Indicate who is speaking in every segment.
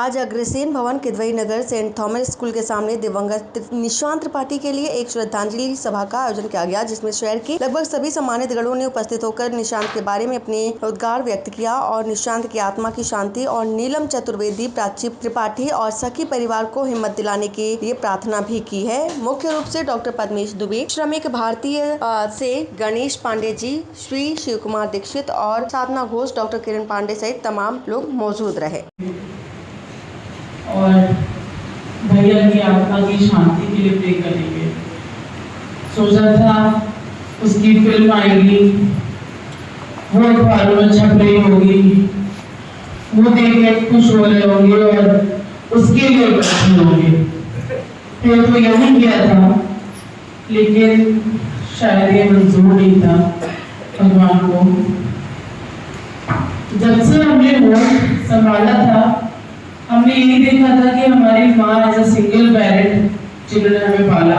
Speaker 1: आज अग्रसेन भवन किदवई नगर Saint Thomas school के सामने दिवंगत निशांत त्रिपाठी के लिए एक श्रद्धांजलि सभा का आयोजन किया गया, जिसमें शहर के लगभग सभी सम्मानित गणों ने उपस्थित होकर निशांत के बारे में अपने उद्गार व्यक्त किया और निशांत की आत्मा की शांति और नीलम चतुर्वेदी, प्राची त्रिपाठी और सखी परिवार को हिम्मत दिलाने के लिए प्रार्थना भी की है। मुख्य रूप से डॉक्टर पद्मेश दुबे, श्रमिक भारतीय से गणेश पांडे जी, श्री शिव कुमार दीक्षित और साधना घोष, डॉक्टर किरण पांडे सहित तमाम लोग मौजूद रहे।
Speaker 2: और भैया की आत्मा की शांति के लिए प्रे करेंगे। सोचा था उसकी फिल्म आएगी, वो अखबारों में छप रही होगी, वो देख के खुश हो रहे होंगे और उसके लिए बैठे होंगे। फिर तो यही किया था, लेकिन शायद ये मंजूर नहीं था भगवान को। जब से हमने वो संभाला था, हमने यही देखा था कि हमारी माँ एज अ सिंगल पेरेंट जिन्होंने हमें पाला,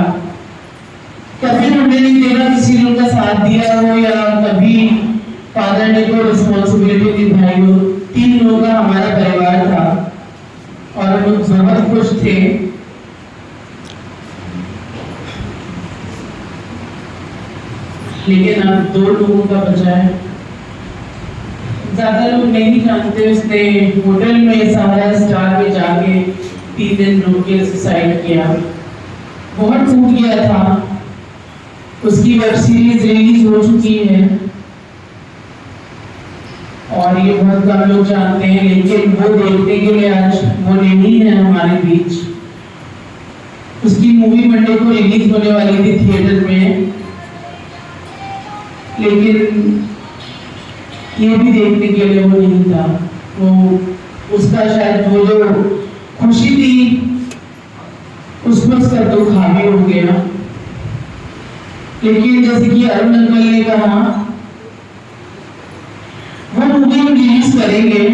Speaker 2: कभी हमने नहीं देखा किसी ने उनका साथ दिया हो या कभी फादर ने कोई रिस्पॉन्सिबिलिटी निभाई हो। 3 लोगों का हमारा परिवार था और हम लोग बहुत खुश थे। लेकिन अब 2 लोगों का बचा है। ज्यादा लोग नहीं जानते, उसने होटल में सहारा स्टार में जाके 3 दिन रुक के सुसाइड किया। बहुत टूट गया था। उसकी वेब सीरीज रिलीज हो चुकी है और ये बहुत कम लोग जानते हैं, लेकिन वो देखने के लिए आज वो नहीं है हमारे बीच। उसकी मूवी मंडे को रिलीज होने वाली थी थिएटर में, लेकिन ये भी देखने के लिए वो नहीं था। वो उसका शायद वो जो खुशी थी उसको उसका दुख हावी हो गया। लेकिन जैसे कि अरुण अंकल ने कहा, वो मूवी हम रिलीज करेंगे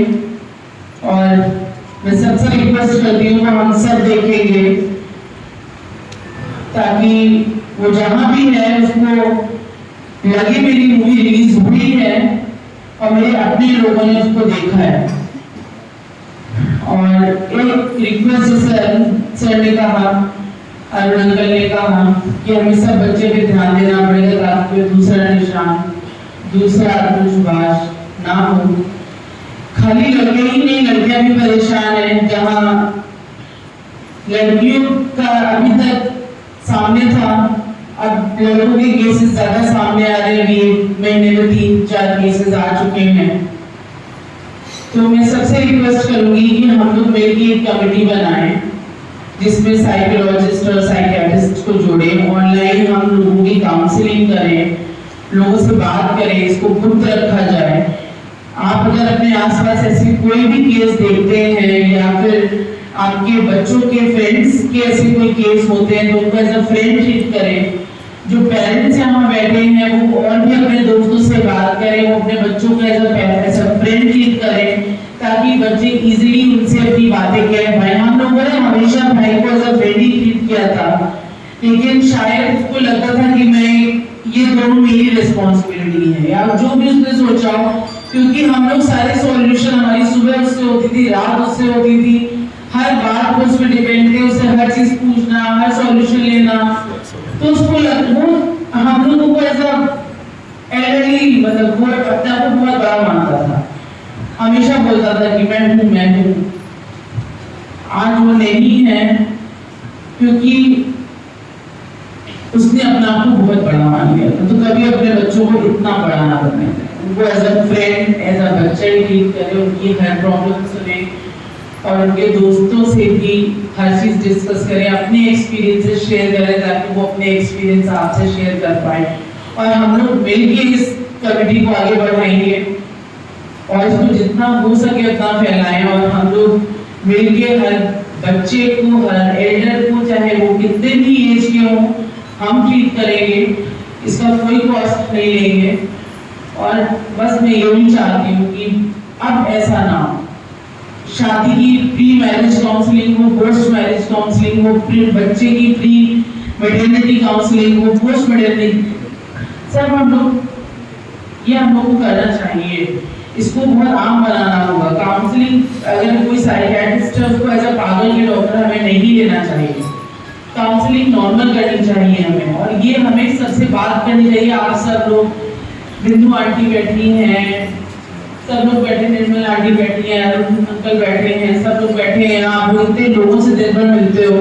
Speaker 2: और मैं सबसे रिक्वेस्ट करती हूँ हम सब देखेंगे, ताकि वो जहां भी है उसको लगे मेरी मूवी रिलीज हुई है और मेरे अपने लोगों ने उसको देखा है। और एक रिक्वेस्ट सर ने कहा, अरुण अंकल ने कहा कि हमें सब बच्चे पे ध्यान देना पड़ेगा ताकि दूसरा निशान, दूसरा आत्मविश्वास ना हो। खाली लड़के ही नहीं, लड़कियां भी परेशान हैं। जहाँ लड़कियों का अभी तक सामने था, अब लड़कों के केसेस ज्यादा सामने आ रहे हैं। महीने में 3-4 केसेस आ चुके हैं। तो मैं सबसे रिक्वेस्ट करूंगी कि हम लोग मिलकर एक कमेटी बनाएं जिसमें साइकोलॉजिस्ट और साइकियाट्रिस्ट को जोड़ें। ऑनलाइन हम लोगों की काउंसलिंग करें, लोगों से बात करें, इसको गुप्त रखा जाए। आप अगर अपने आसपास ऐसे कोई भी केस देखते हैं या फिर आपके बच्चों के फ्रेंड्स के ऐसे कोई केस होते हैं तो उनको एज अ फ्रेंड ट्रीट करें। जो पेरेंट्स यहाँ बैठे हैं वो और भी अपने दोस्तों से बात करें, वो अपने बच्चों को एज अ फ्रेंड ट्रीट करें, ताकि बच्चे इजीली उनसे अपनी बातें कहें। भाई हम लोगों ने हमेशा भाई को एज अ फ्रेंड ही ट्रीट किया था, लेकिन शायद उसको लगता था कि मैं ये दोनों मेरी रिस्पॉन्सिबिलिटी है या जो भी उसने सोचा हो, क्योंकि हम लोग सारे सॉल्यूशन हमारी सुबह उससे होती थी, रात उससे होती थी, हर बात को उस पर डिपेंड थे, उससे हर चीज पूछना, हर सॉल्यूशन लेना। तो उसको हम लोगों को ऐसा एल्डरली, मतलब वो अपने आप को बहुत बड़ा मानता था, हमेशा बोलता था कि मैं हूँ। आज वो नहीं है क्योंकि उसने अपने आप को बहुत बड़ा मान लिया था। तो कभी अपने बच्चों को इतना बड़ा ना बनने दें, उनको as a friend, as a बच्चा ही ट्रीट करें, उनकी हर प्रॉब्लम सुने और उनके दोस्तों से भी हर चीज डिस्कस करें, अपने एक्सपीरियंसेस शेयर करें ताकि वो अपने एक्सपीरियंस आपसे शेयर कर पाए। और हम लोग मिलकर इस कमेटी को आगे बढ़ाएंगे और इसको जितना हो सके उतना फैलाएं। और हम लोग मिलकर हर बच्चे को, हर एल्डर को, चाहे वो कितने भी एज के हों, हम ट्रीट करेंगे। इसका कोई कॉस्ट नहीं लेंगे। और बस मैं यही चाहती हूँ कि अब ऐसा ना हो। शादी की प्री मैरिज काउंसलिंग हो, पोस्ट मैरिज काउंसलिंग हो, बच्चे की प्री मैटरनिटी काउंसलिंग हो, पोस्ट मैटरनिटी, सब हम लोग ये हम लोग को करना चाहिए। इसको बहुत आम बनाना होगा। काउंसलिंग अगर कोई साइकियाट्रिस्ट है उसको एज अ पागल के डॉक्टर हमें नहीं लेना चाहिए। काउंसलिंग नॉर्मल करनी चाहिए हमें, और ये हमें सबसे बात करनी चाहिए। आप सब लोग, बिंदु आंटी बैठी हैं, सब लोग बैठे, निर्मल आंटी बैठी हैं, अरुण अंकल बैठे हैं, सब लोग बैठे हैं, आप इतने लोगों से दिन भर मिलते हो।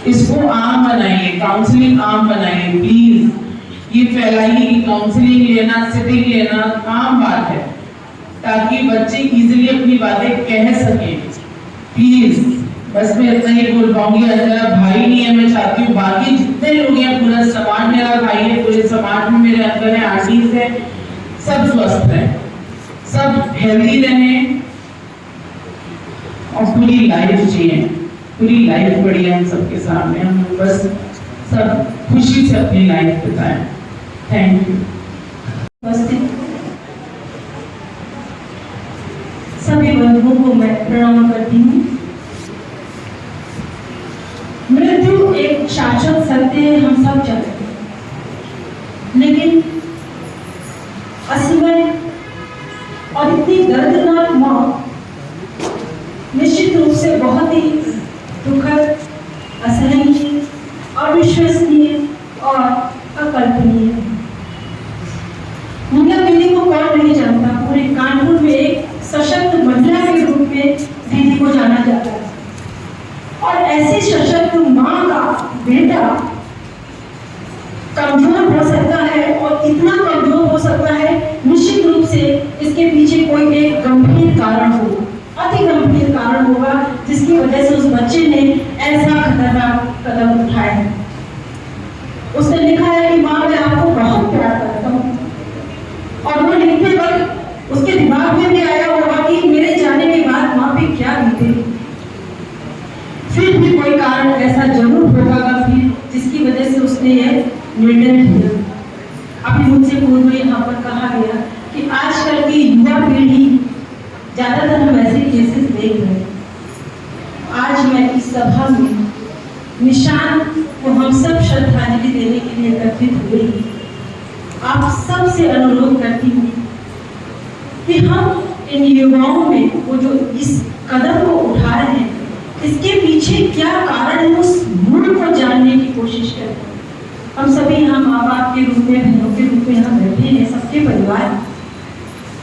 Speaker 2: इसको आम बनाइए, काउंसलिंग आम बनाइए प्लीज। ये फैलाइए कि काउंसलिंग लेना, सिटिंग लेना आम बात है, ताकि बच्चे इजीली अपनी बातें कह सकें। प्लीज, बस मैं इतना ही बोल पाऊंगी। मेरा भाई नहीं है, मैं चाहती हूँ बाकी जितने लोग हैं, पूरा समाज मेरा भाई है, पूरे समाज में मेरे अंकल हैं, आंटीज हैं, सब स्वस्थ रहें, सब हेल्दी रहें और पूरी लाइफ जिए। पूरी लाइफ पड़ी है हम सबके सामने, हम बस सब खुशी से अपनी लाइफ बिताएं। Thank you.
Speaker 3: सभी बंधुओं को मैं प्रणाम करती हूँ। मृत्यु एक शाश्वत सत्य है, हम सब जानते हैं, लेकिन असीमय और इतनी दर्दनाक मौत निश्चित रूप से बहुत ही दुखद, असहनीय, अविश्वसनीय और अकल्पनीय है। मीना दीदी को कौन नहीं जानता, पूरे कानपुर में एक सशक्त महिला के रूप में दीदी को जाना जाता है। और ऐसी सशक्त माँ का बेटा कमजोर हो सकता है, और इतना कमजोर हो सकता है, निश्चित रूप से इसके पीछे कोई एक गंभीर कारण होगा, अति गंभीर कारण होगा, जिसकी वजह से उस बच्चे ने ऐसा खतरनाक कदम उठाया है। उसने लिखा है कि माँ, मैं आपको बहुत प्यार करता हूँ, और वो लिखते वक्त उसके दिमाग में भी आया होगा कि मेरे जाने के बाद माँ पे क्या बीतेगी। फिर भी कोई कारण ऐसा जरूर होगा फिर, जिसकी वजह से उसने यह निर्णय लिया। अभी मुझसे पूर्व यहाँ पर कहा गया कि आजकल की युवा पीढ़ी, ज्यादातर हम ऐसे केसेस देख रहे हैं। आज मैं इस सभा में निशान को हम सब श्रद्धांजलि देने के लिए एकत्रित हुए हैं। आप सब से अनुरोध करती हूँ कि हम इन युवाओं में वो जो इस कदम को उठा रहे हैं, इसके पीछे क्या कारण है, उस मूल को जानने की कोशिश करें। हम सभी यहाँ माँ बाप के रूप में, बहनों के रूप में यहाँ बैठे हैं, सबके परिवार।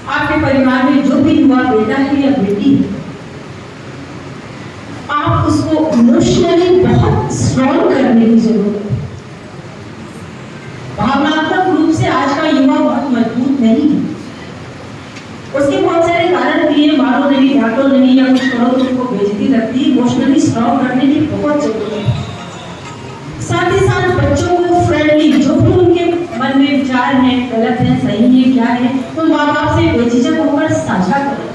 Speaker 3: आपके परिवार में जो भी युवा बेटा है या बेटी है, आप उसको इमोशनली बहुत स्ट्रॉन्ग करने की जरूरत है। भावनात्मक रूप से आज का युवा बहुत मजबूत नहीं है। उसके बहुत सारे कारण भी है, मारो नहीं, डांटो नहीं, या कुछ करो तो उनको बेइज्जती लगती है। इमोशनली स्ट्रॉन्ग करने की बहुत जरूरत है। साथ ही साथ बच्चों को फ्रेंडली, जो भी उनके मन में विचार हैं, गलत है, सही है, क्या है, तो माँ बाप से बेझिझक होकर साझा करें।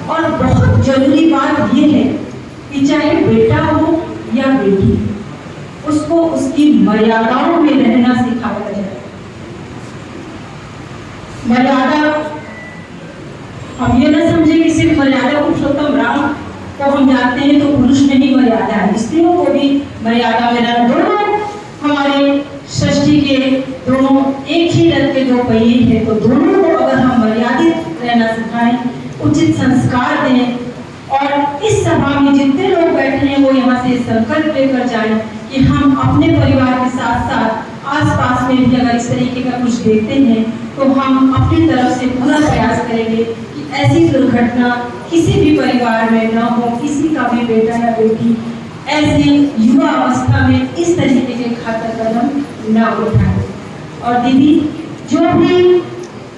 Speaker 3: और बहुत जरूरी बात यह है कि चाहे बेटा हो या बेटी, उसको उसकी मर्यादाओं में रहना सिखाया जाए। मर्यादा, हम ये ना समझे कि सिर्फ मर्यादा पुरुषोत्तम राम को हम जानते हैं तो पुरुष में ही मर्यादा है, स्त्रियों को भी मर्यादा में रहना। दोनों हमारे सृष्टि के दोनों एक ही रथ के दो पहिए हैं, तो दोनों को अगर हम मर्यादित रहना सिखाएं, उचित संस्कार दें, और इस सभा में जितने लोग बैठे हैं वो यहाँ से संकल्प लेकर जाएं कि हम अपने परिवार के साथ साथ आसपास में भी अगर इस तरीके का कुछ देखते हैं तो हम अपनी तरफ से पूरा प्रयास करेंगे कि ऐसी दुर्घटना किसी भी परिवार में न हो, किसी का भी बेटा या बेटी ऐसे युवा अवस्था में इस तरीके के घातक कदम न उठाए। और दीदी, जो भी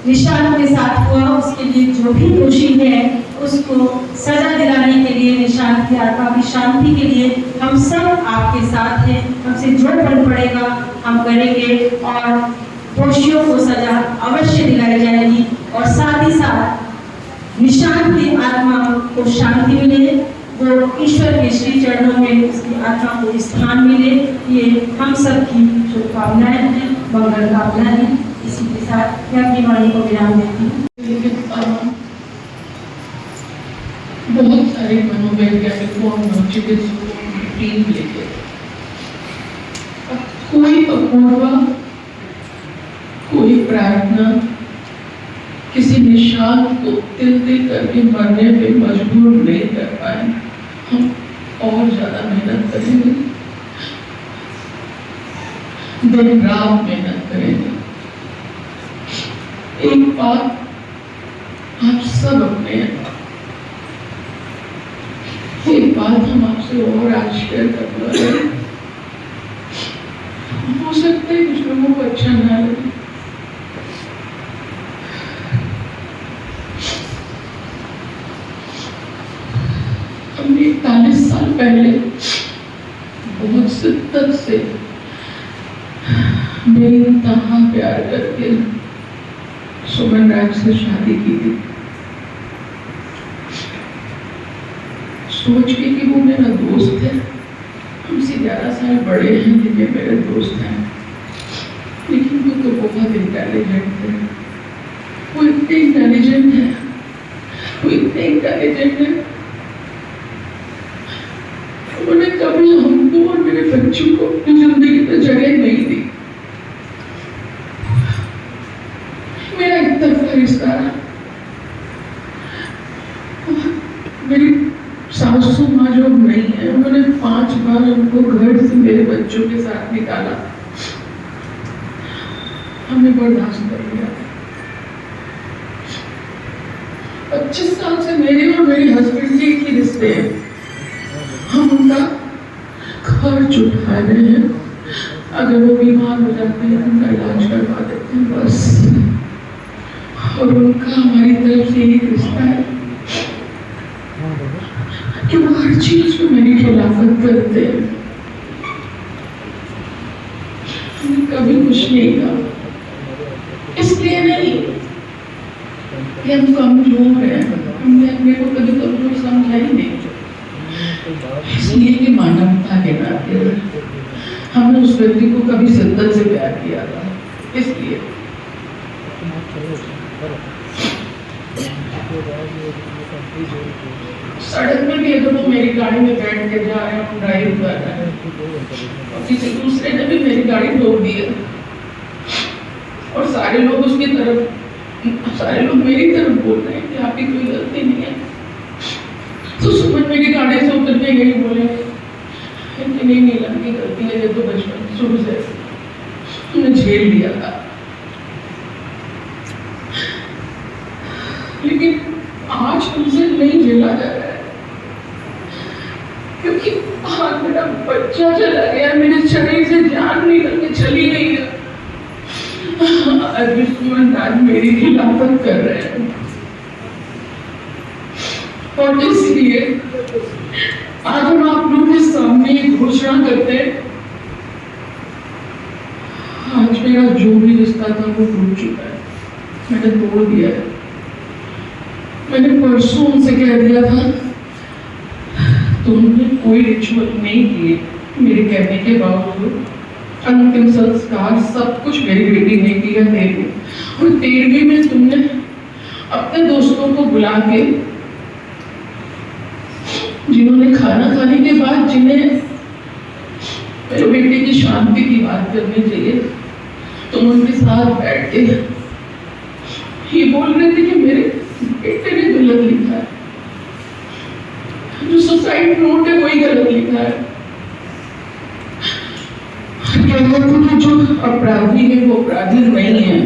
Speaker 3: निशान के साथ हुआ, उसके लिए जो भी दोषी है उसको सजा दिलाने के लिए, निशान की आत्मा की शांति के लिए हम सब आपके साथ हैं। हमसे जो बन पड़ेगा हम करेंगे, और दोषियों को सजा अवश्य दिलाई जाएगी। और साथ ही साथ निशान की आत्मा को शांति मिले, वो ईश्वर के श्री चरणों में उसकी आत्मा को स्थान मिले, ये हम सब की शुभकामनाएं हैं, मंगल कामना है। इसी के साथ मैं अपनी वाणी को विराम देती हूँ।
Speaker 2: बहुत सारे मनोवैज्ञानिकों और मनोचिकित्सकों की टीम लेके कोई अपूर्वा, कोई प्रार्थना, किसी निशांत को तिल तिल करके मरने पे मजबूर नहीं कर पाए, हम और ज्यादा मेहनत करेंगे, दिन रात मेहनत करेंगे। एक बात आप सब अपने हैं, एक बात हम आपसे और आज शेयर करने वाले हैं। हो सकता है कुछ लोगों को अच्छा ना लगे, हमने 41 साल पहले बहुत शिद्दत से बेइंतहा प्यार करके सुमन राज से शादी की थी, सोच के कि वो मेरा दोस्त है, हमसे 11 साल बड़े हैं, लेकिन मेरे दोस्त हैं। लेकिन वो तो बहुत इंटेलिजेंट है, वो इतने इंटेलिजेंट है, वो इतने इंटेलिजेंट है, उन्होंने कभी हमको और मेरे बच्चों को अपनी जिंदगी में जगह नहीं दी। मेरा एक तरफा रिश्ता रहा। मेरी सासू माँ जो अब नहीं है, उन्होंने 5 बार हमको घर से मेरे बच्चों के साथ निकाला, हमने बर्दाश्त कर लिया। 25 साल से मेरे और मेरे हस्बैंड के एक ही रिश्ते हैं, हम उनका खर्च उठा रहे हैं, अगर वो बीमार हो जाते हैं उनका इलाज करवा देते हैं बस। और उनका हमारी तरफ से एक रिश्ता है कि वो हर चीज में मेरी खिलाफत करते हैं। हमने कभी कुछ नहीं कहा, इसलिए नहीं कि हम कमजोर हैं, हमने अपने को कभी कमजोर समझा ही नहीं, इसलिए कि मानवता के नाते हमने उस व्यक्ति को कभी शिद्दत से प्यार किया था। इसलिए सड़क में भी अगर वो मेरी गाड़ी में बैठ के जा रहे हैं, ड्राइव कर रहे हैं, और किसी दूसरे ने भी मेरी गाड़ी ठोक दी है और सारे लोग उसकी तरफ, सारे लोग मेरी तरफ बोल रहे हैं कि आपकी कोई गलती नहीं है, तो सुमन मेरी गाड़ी से उतर के यही बोले कि नहीं नीलम की गलती है, ये तो बचपन शुरू से हमने झेल लिया था। लेकिन आज तुमसे नहीं झेला जा रहा है, क्योंकि आज मेरा बच्चा चला गया, मेरे शरीर से जान निकल के चली गई है। आज सुमन राज मेरी खिलाफत कर रहे हैं, और इसलिए आज हम आप लोगों के सामने एक घोषणा करते हैं, आज मेरा जो भी रिश्ता था वो टूट चुका है, मैंने तोड़ दिया है। मैंने परसों उनसे कह दिया था, तुमने कोई रिचुअल नहीं किए, मेरे कहने के बावजूद अंतिम संस्कार सब कुछ मेरी बेटी ने किया 13वीं, और 13वीं में तुमने अपने दोस्तों को बुला के, जिन्होंने खाना खाने के बाद जिन्हें मेरे बेटे की शांति की बात करनी चाहिए, तुम उनके साथ बैठ के ये बोल रहे थे कि मेरे बेटे ने गलत लिखा है, जो सुसाइड नोट है वही गलत लिखा है। कहते थे कि जो अपराधी है वो अपराधी नहीं है,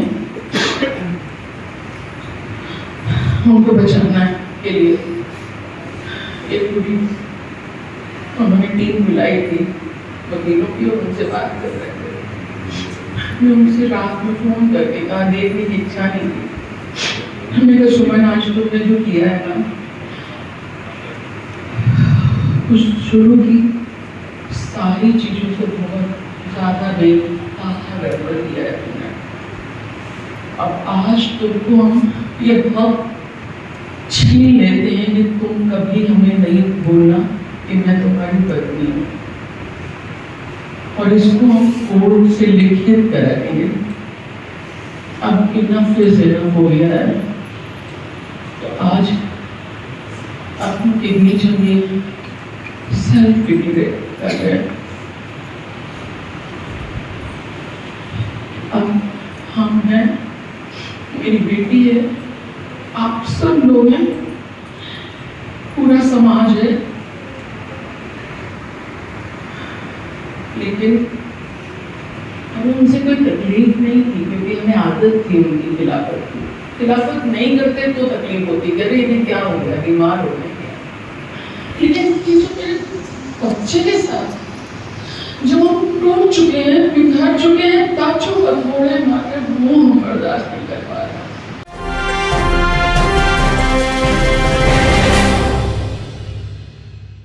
Speaker 2: उनको बचाना के लिए एक पूरी उन्होंने टीम बुलाई थी वकीलों की, और उनसे बात कर रहे थे। मैं उनसे रात में फोन करके कहा, देखने की इच्छा नहीं थी, हमने कहा सुमन आज तुमने जो किया है ना, कुछ शुरू की सारी चीजों से बहुत ज्यादा गड़बड़ किया है तुमने। अब आज तुमको हम ये हक छीन लेते हैं कि तुम कभी हमें नहीं बोलना कि मैं तुम्हारी पत्नी हूँ, और इसको हम कोर्ट से लिखित कराएंगे। अब इनफ इज इनफ हो गया है, तो आज आपके बीच हम ये सेल्फ डिक्लेयर कर रहे हैं। अब हम हैं, मेरी बेटी है, आप सब लोग हैं, पूरा समाज है, लेकिन हमें उनसे कोई तकलीफ नहीं थी क्योंकि हमें आदत थी उनकी खिलाफत की। खिलाफत नहीं करते तो तकलीफ होती, अरे इन्हें क्या हो गया, बीमार हो गए क्या। लेकिन ये जो मेरे बच्चे के साथ जो हम टूट चुके हैं, बिखर चुके हैं,